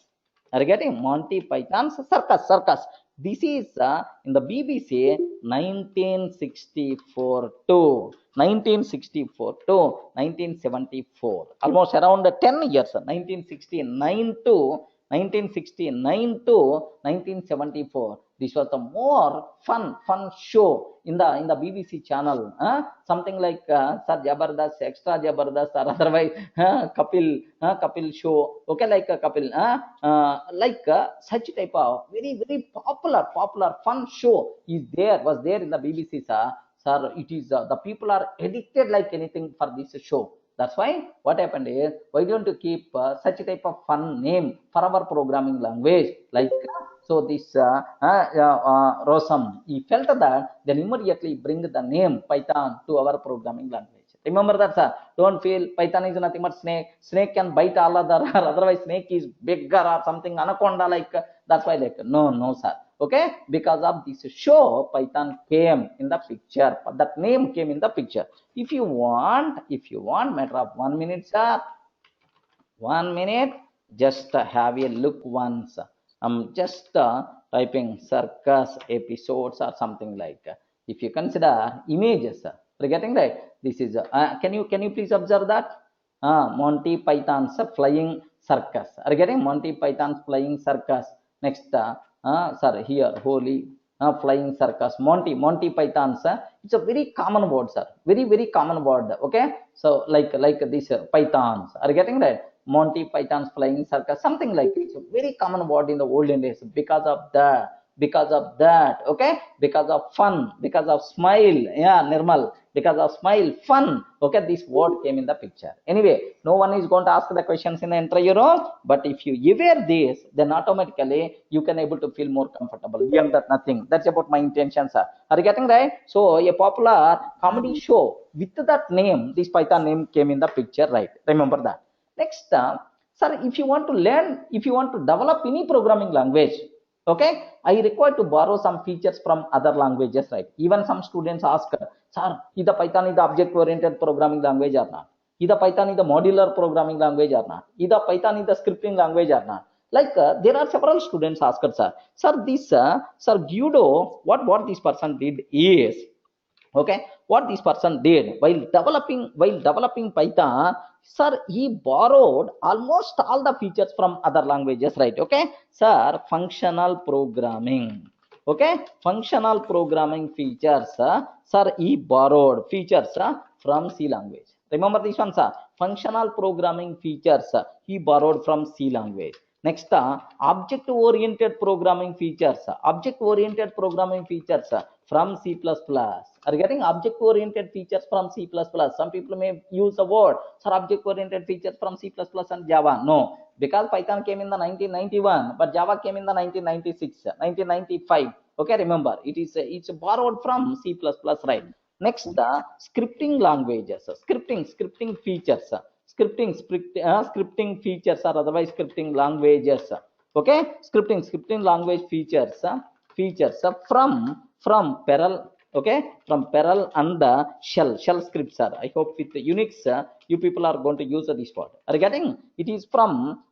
Are you getting? Monty Python's circus. This is in the BBC 1964 to 1964 to 1974. Almost around 10 years. 1969 to 1969 to 1974. This was the more fun show in the BBC channel. Something like Sir Jabardast, Extra Jabardast, or otherwise Kapil show. Okay, like Kapil, such type of very popular fun show was there in the BBC, sir. Sir, it is the people are addicted like anything for this show. That's why what happened is, why don't you keep such type of fun name for our programming language? Like so, this Rosam, he felt that, then immediately bring the name Python to our programming language. Remember that, sir. Don't feel Python is nothing but snake. Snake can bite all other, or otherwise snake is bigger or something anaconda like. That's why like no, sir. Okay, because of this show, Python came in the picture. That name came in the picture. If you want, matter of 1 minute, sir. 1 minute, just have a look once. I'm just typing circus episodes or something like. If you consider images, you're getting right. This is. Can you please observe that? Monty Python's flying circus. Are you getting Monty Python's flying circus? Next, sir, here holy flying circus. Monty Python's. It's a very common word, sir. Very common word. Okay. So like this pythons. Are you getting right? Monty Python's flying circus, something like it. It's a very common word in the olden days. Because of that, okay, because of fun, because of smile, yeah, Nirmal, because of smile, fun, okay, this word came in the picture. Anyway, no one is going to ask the questions in the entire row, but if you aware this, then automatically you can able to feel more comfortable. Beyond that, nothing. That's about my intention, sir. Are you getting right? So a popular comedy show with that name, this Python name came in the picture, right? Remember that. Next, sir, if you want to develop any programming language, okay, I require to borrow some features from other languages, right? Even some students ask, sir, either Python is the object-oriented programming language or not? Either Python is the modular programming language or not? Either Python is the scripting language or not? Like there are several students asked, sir, this, sir, Guido, what this person did is, okay, what this person did while developing Python, sir, he borrowed almost all the features from other languages, right? Okay, sir, functional programming, okay, functional programming features, sir, he borrowed features from C language. Remember this one, sir. Functional programming features he borrowed from C language. Next, object-oriented programming features. Object-oriented programming features from C++. Are you getting object-oriented features from C++? Some people may use the word, sir, object-oriented features from C++ and Java. No, because Python came in the 1991, but Java came in the 1996, 1995. Okay, remember, it's borrowed from C++, right? Next, scripting languages, scripting features, scripting features or otherwise scripting languages. Okay, scripting language features, from Perl. Okay, from Perl and shell scripts. I hope with Unix, you people are going to use this word. Are you getting? It is from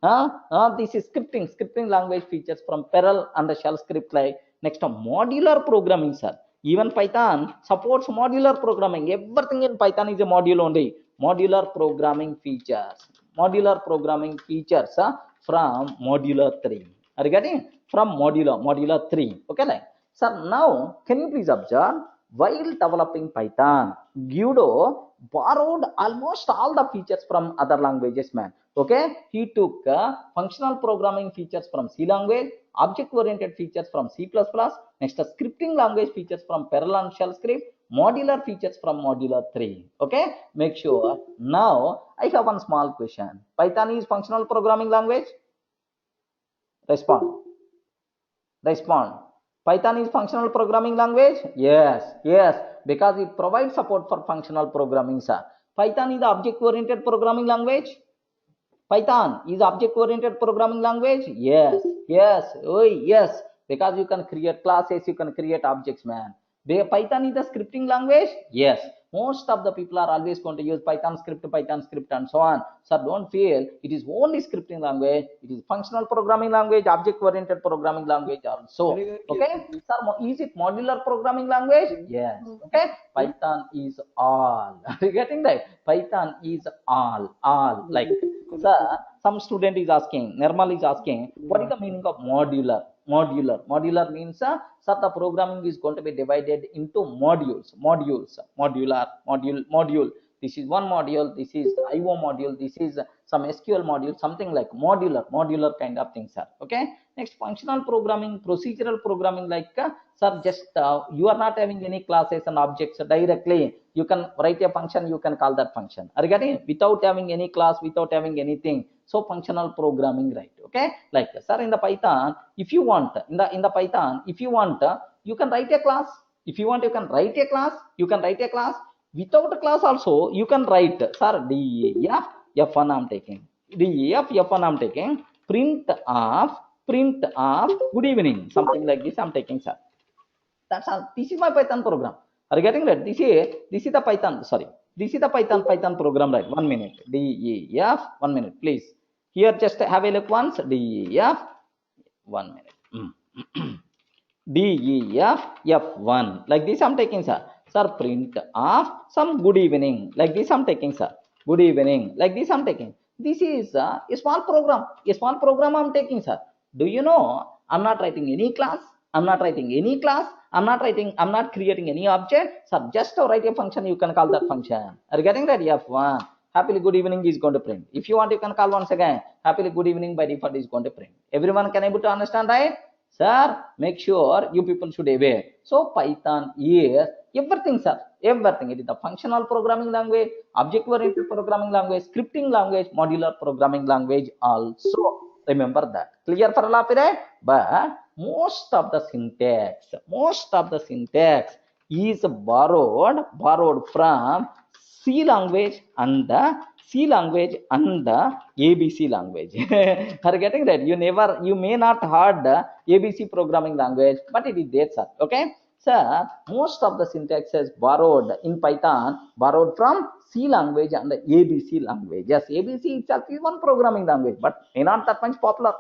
this is scripting language features from Perl and the shell script. Like next, modular programming, sir. Even Python supports modular programming. Everything in Python is a module only. Modular programming features. Modular programming features from modular 3. Are you getting? From modular 3. Okay, like. Sir, now can you please observe, while developing Python, Guido borrowed almost all the features from other languages, man. Okay, he took functional programming features from C language, object-oriented features from C++, next scripting language features from Perl and shell script, modular features from modular 3. Okay, make sure. Now I have one small question. Python is functional programming language? Respond. Python is functional programming language? Yes, because it provides support for functional programming, sir. Python is the object-oriented programming language? Python is object-oriented programming language? Yes, because you can create classes, you can create objects, man. Python is the scripting language? Yes. Most of the people are always going to use Python script and so on. Sir, don't feel it is only scripting language. It is functional programming language, object-oriented programming language also. Okay, sir, is it modular programming language? Yes. Okay, Python is all. Are you getting that? Python is all. Like, sir, some student is asking, Nirmal is asking, what is the meaning of modular? Modular means, sir, the programming is going to be divided into modules. Module. This is one module, this is IO module, this is some SQL module, something like modular kind of things, sir. Okay. Next, functional programming, procedural programming, like, sir, just you are not having any classes and objects directly. You can write a function, you can call that function. Are you getting it? Without having any class, without having anything. So functional programming, right? Okay. Like, sir, in the Python, if you want, in the Python, if you want, you can write a class. If you want, you can write a class. You can write a class. Without a class also, you can write, sir, def f1 I'm taking. Def f1 I'm taking. Print of good evening. Something like this I'm taking, sir. That's all. This is my Python program. Are you getting that? This is the Python. Sorry. This is the Python program, right? 1 minute. Def 1 minute, please. Here, just have a look once. Def 1 minute. Def f1. Like this I'm taking, sir. Sir, print of some good evening. Like this I'm taking, sir. Good evening. Like this I'm taking. This is a small program. A small program I'm taking, sir. Do you know? I'm not writing any class. I'm not creating any object. Sir, just write a function. You can call that function. Are you getting that? F1. Happily good evening is going to print. If you want, you can call once again. Happily good evening by default is going to print. Everyone can able to understand, right? Sir, make sure you people should aware. So Python is everything, sir. Everything. It is the functional programming language, object-oriented programming language, scripting language, modular programming language also. Remember that. Clear for all period? But most of the syntax is borrowed from C language and the ABC language. Are you getting that? You may not heard the ABC programming language, but it is there, sir. Okay, sir. Most of the syntax is borrowed in Python, borrowed from C language and the ABC language. Yes, ABC itself is one programming language, but may not that much popular.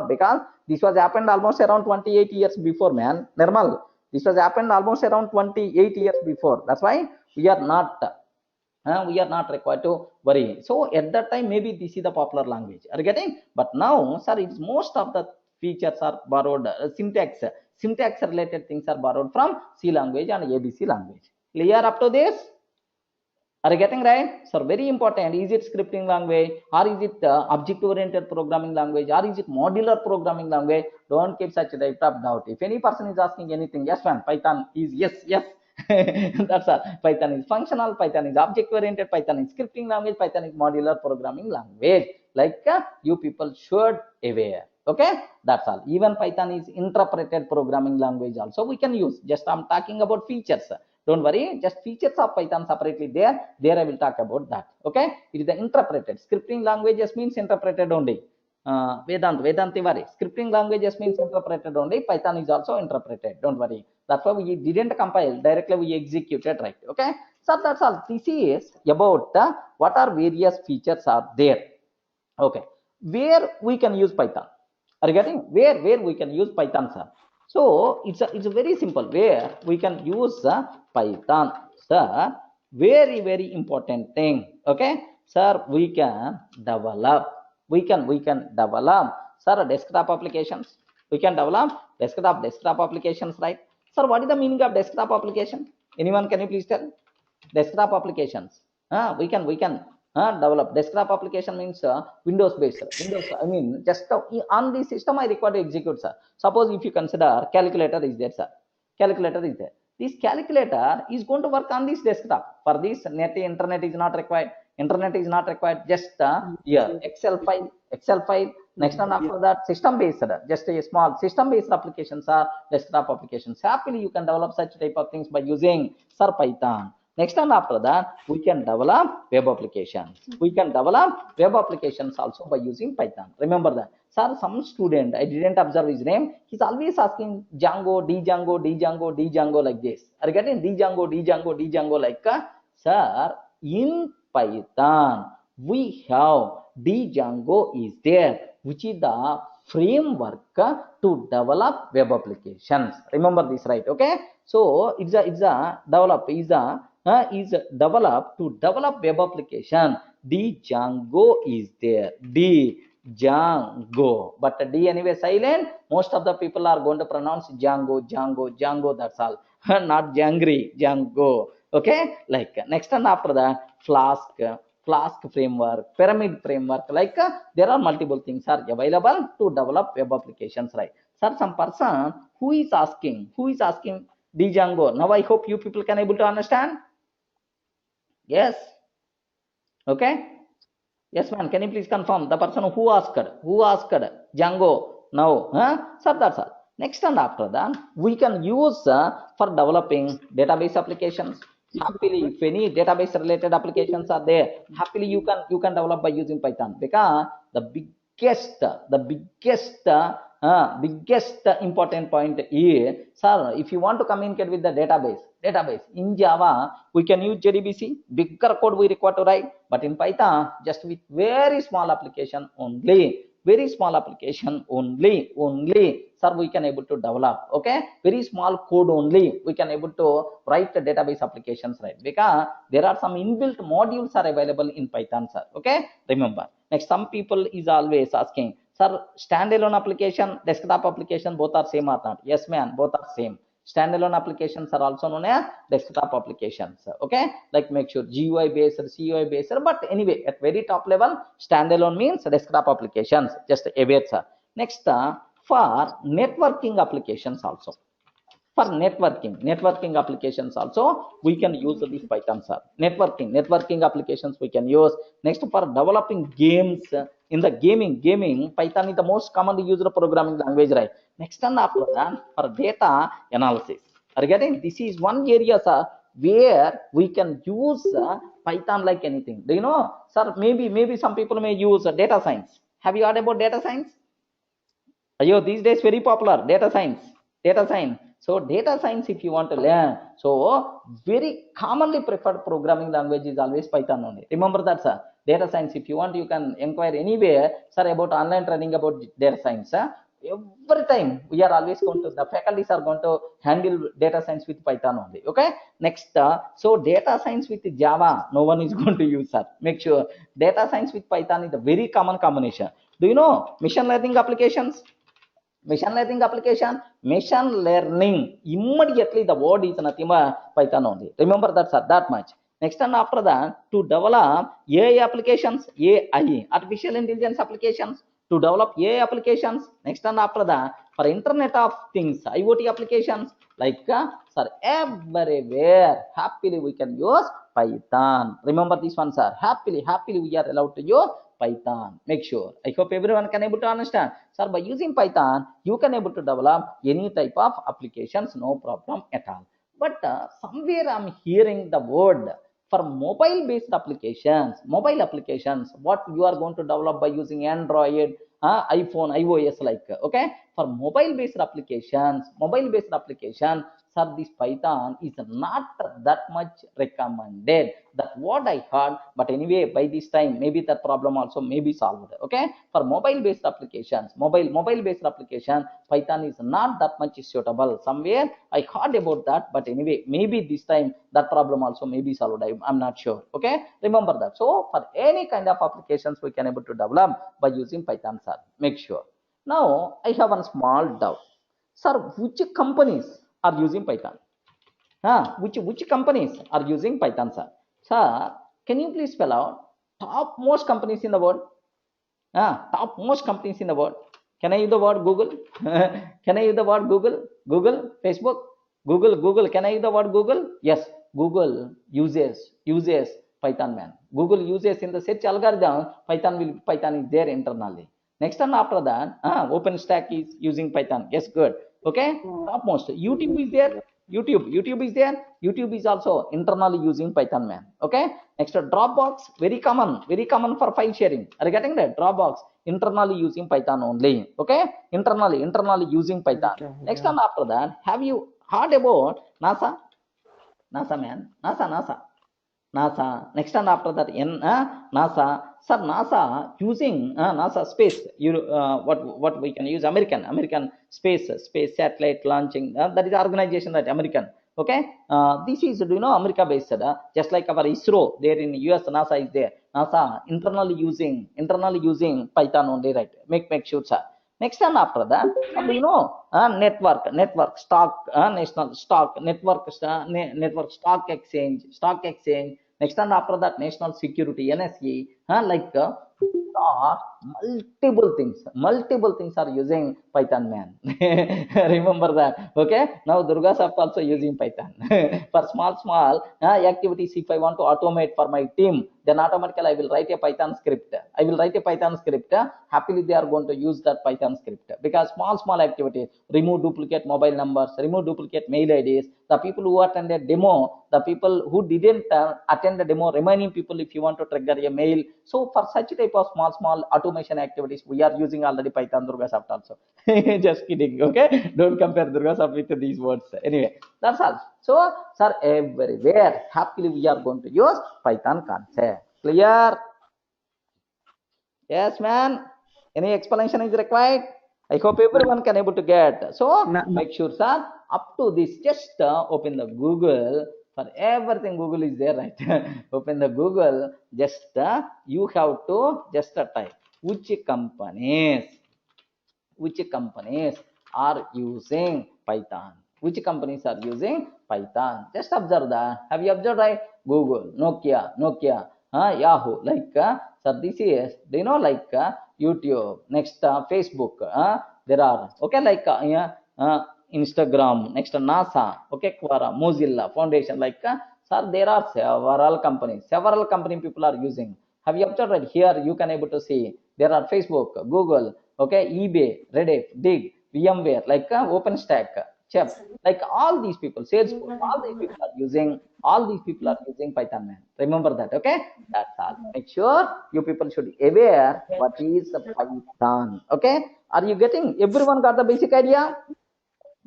Because this was happened almost around 28 years before, man. Normal. This was happened almost around 28 years before. That's why we are not required to worry. So at that time, maybe this is the popular language. Are you getting? But now, sir, it's most of the features are borrowed, syntax related things are borrowed from C language and ABC language. Clear up to this? Are you getting right? So very important. Is it scripting language, or is it object-oriented programming language, or is it modular programming language? Don't keep such a type of doubt. If any person is asking anything, yes, man, Python is yes. That's all. Python is functional, Python is object-oriented, Python is scripting language, Python is modular programming language. Like, you people should aware. Okay, that's all. Even Python is interpreted programming language also we can use. Just I'm talking about features. Don't worry, just features of Python separately there I will talk about that. Okay, it is the interpreted. Scripting languages means interpreted only. Vedant Tiwari. Scripting languages means interpreted only. Python is also interpreted. Don't worry. That's why we didn't compile. Directly we executed, right? Okay. So that's all. This is about what are various features are there. Okay. Where we can use Python. Are you getting? Where we can use Python, sir? So it's a very simple. Where we can use Python, sir. Very important thing. Okay, sir. We can develop. We can develop, sir, desktop applications. We can develop desktop applications, right? Sir, what is the meaning of desktop application? Anyone, can you please tell? Desktop applications. We can develop. Desktop application means Windows based. I mean, just on the system I require to execute, sir. Suppose if you consider calculator is there, sir. Calculator is there. This calculator is going to work on this desktop. For this, internet is not required. Just here Excel file. Next one after that, system based. Just a small system based applications are desktop applications. Happily you can develop such type of things by using Sir Python. Next one after that, we can develop web applications. We can develop web applications also by using Python. Remember that. Sir, some student, I didn't observe his name. He's always asking Django, Django like this. Are you getting Django like sir, in Python, we have Django is there, which is the framework to develop web applications. Remember this, right? Okay, so it's a develop is developed to develop web application. Django is there. Django, but D anyway silent. Most of the people are going to pronounce Django. That's all. Not Jangri, Django. Okay, like next and after that, Flask framework, Pyramid framework. Like there are multiple things are available to develop web applications, right? Sir, some person who is asking Django. Now I hope you people can able to understand. Yes. Okay. Yes, man. Can you please confirm the person who asked Django? Now, sir, that's all. Next and after that, we can use for developing database applications. Happily, if any database related applications are there, happily you can develop by using Python, because the biggest important point is, sir, if you want to communicate with the database in Java, we can use JDBC. Bigger code we require to write, but in Python, just with very small application only, sir, we can able to develop. Okay, very small code only we can able to write the database applications, right? Because there are some inbuilt modules are available in Python, sir. Okay, remember. Next, some people is always asking, sir, standalone application, desktop application, both are same or not? Yes, man, both are same. Standalone applications are also known as desktop applications. Okay, like make sure GUI based, CUI based, but anyway, at very top level, standalone means desktop applications. Just aware, sir. Next, for networking applications also. For networking applications also, we can use this Python, sir. Networking applications we can use. Next, for developing games, in the gaming, Python is the most commonly used programming language, right? Next and after that, for data analysis. Are you getting? This is one area, sir, where we can use Python like anything. Do you know, sir? Maybe some people may use data science. Have you heard about data science? Ayo, these days very popular, data science. So data science, if you want to learn, so very commonly preferred programming language is always Python only. Remember that, sir. Data science, if you want, you can inquire anywhere, sir, about online training about data science. Every time we are always going to, the faculties are going to handle data science with Python only. Okay. Next, so data science with Java, no one is going to use that. Make sure data science with Python is a very common combination. Do you know machine learning applications? Machine learning, immediately the word is nothing but Python only. Remember that, sir, that much. Next and after that, to develop AI applications, AI, artificial intelligence applications, to develop AI applications. Next and after that, for Internet of Things, IoT applications, like, sir, everywhere, happily we can use Python. Remember this one, sir. Happily we are allowed to use Python. Make sure. I hope everyone can able to understand. Sir, by using Python, you can able to develop any type of applications, no problem at all. But somewhere I'm hearing the word for mobile-based applications. What you are going to develop by using Android, iPhone, iOS, like, okay. For mobile-based application, sir, this Python is not that much recommended. That what I heard, but anyway, by this time, maybe that problem also may be solved. Okay, for mobile-based applications, mobile-based application, Python is not that much suitable. Somewhere I heard about that, but anyway, maybe this time that problem also may be solved. I'm not sure. Okay, remember that. So for any kind of applications, we can able to develop by using Python, sir. Make sure. Now I have one small doubt, sir. Which companies are using Python? Which companies are using Python, sir? Sir, can you please spell out topmost companies in the world? Topmost companies in the world. Can I use the word Google? Can I use the word Google? Google, Facebook, Google. Can I use the word Google? Yes, Google uses Python, man. Google uses in the search algorithm. Python is there internally. Next and after that, OpenStack is using Python. Yes, good. Okay, topmost. YouTube is there. YouTube is there. YouTube is also internally using Python, man. Okay. Next, Dropbox, very common for file sharing. Are you getting that? Dropbox internally using Python only. Okay, internally using Python. Next, and after that, have you heard about NASA? NASA, man. NASA. NASA. Next and after that, NASA. Sir, NASA using NASA space. What we can use? American space satellite launching. That is organization that American. Okay. This is, do you know, America based. Just like our ISRO there in US, NASA is there. NASA internally using Python only, right? Make sure, sir. Next and after that, do you know, network stock, national stock network, stock exchange. Next and after that, national security, NSE, like are multiple things are using Python, man. Remember that. Okay, now Durga Saft also using Python for small activities. If I want to automate for my team, then automatically I will write a Python script. Happily they are going to use that Python script, because small activities, remove duplicate mobile numbers, remove duplicate mail IDs, the people who attended demo, the people who didn't attend the demo, remaining people, if you want to trigger a mail. So for such type of small automation activities, we are using already Python Durgasoft also. Just kidding, okay? Don't compare Durgasoft with these words. Anyway, that's all. So, sir, everywhere, happily we are going to use Python concept. Clear? Yes, man. Any explanation is required? I hope everyone can able to get. So make sure, sir, up to this, just open the Google. For everything, Google is there, right? Open the Google. Just you have to just type which companies are using Python. Which companies are using Python? Just observe that. Have you observed, right? Google, Nokia, Yahoo. Like, sir, this is, do you know, like YouTube, next Facebook. There are, okay, like yeah, Instagram, next NASA, okay, Quora, Mozilla, Foundation. Like, sir, there are several company people are using. Have you observed, right? Here you can able to see there are Facebook, Google, okay, eBay, Reddit, Dig, VMware, like OpenStack, Chef, like all these people, Salesforce, all these people are using Python, man. Remember that, okay? That's all. Make sure you people should aware what is the Python, okay? Are you getting? Everyone got the basic idea?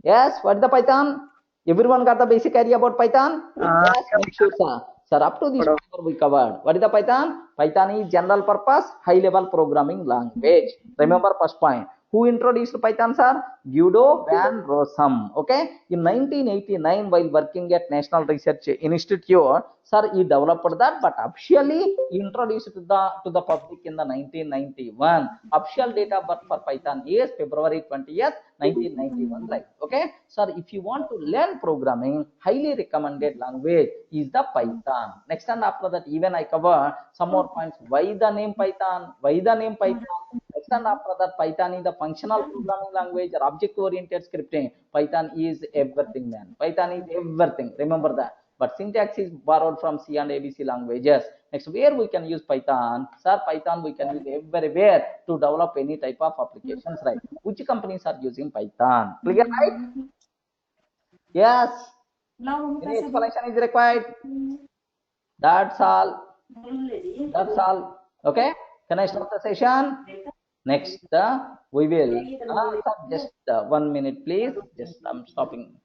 Yes, what is the Python? Everyone got the basic idea about Python? Yes, make sure, sir. Sir, up to this point we covered. What is the Python? Python is general purpose, high level programming language. Remember first point. Who introduced Python, sir? Guido van Rossum. Okay. In 1989, while working at National Research Institute, sir, he developed that, but officially introduced to the public in the 1991. Official date of birth for Python is February 20th, 1991. Right. Okay. Sir, if you want to learn programming, highly recommended language is the Python. Next and after that, even I cover some more points. Why the name Python? Next and after that, Python is the functional programming language or object-oriented scripting. Python is everything, man. Python is everything. Remember that. But syntax is borrowed from C and ABC languages. Next, where we can use Python? Sir, Python we can use everywhere to develop any type of applications, right? Which companies are using Python? Clear, right? Yes. Any explanation is required? That's all. That's all. Okay. Can I stop the session? Next, we will just 1 minute, please. Just I'm stopping.